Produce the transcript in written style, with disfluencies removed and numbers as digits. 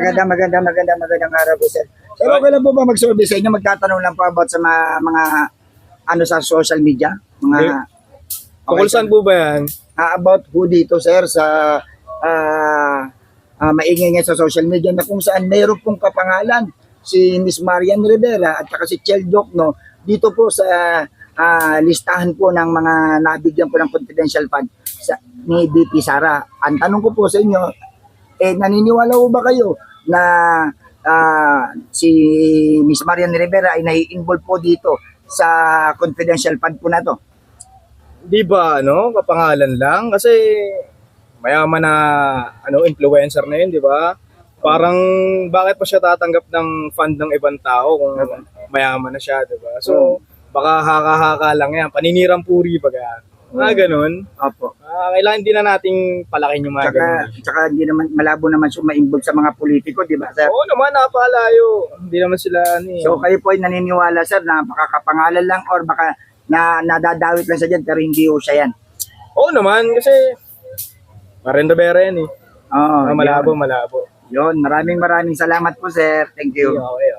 Magandang araw po, sir. Sir, okay lang po ba mag-survey sa inyo? Magtatanong lang po about sa mga ano sa social media? Tungkol sir. saan po ba yan? About po dito, sir, sa maingay nga sa social media na kung saan mayroon pong kapangalan si Miss Marian Rivera at saka si Chel Jokno dito po sa listahan po ng mga nabigyan po ng confidential fund ni BP Sara. Ang tanong ko po sa inyo, naniniwala po ba kayo na si Miss Marian Rivera ay nai-involve po dito sa confidential fund po na to? Di ba, kapangalan lang? Kasi mayaman na, influencer na yun, di ba? Parang, bakit pa siya tatanggap ng fund ng ibang tao kung mayaman na siya, di ba? So, baka haka-haka lang yan. Paninirang puri ba yan? Ganun. Opo. Kailangan din na nating palakin yung mga ganun. Tsaka hindi naman malabo naman siya ma-involve sa mga politiko, di ba, sir? Oo naman, napakalayo. Hindi naman sila, So kayo po ay naniniwala, sir, na baka kapangalan lang or baka nadadawit lang sa dyan pero hindi ho siya yan? Oo naman, kasi Marenda-bera yan eh. Oo. Malabo. Yun, maraming salamat po, sir. Thank you. Okay.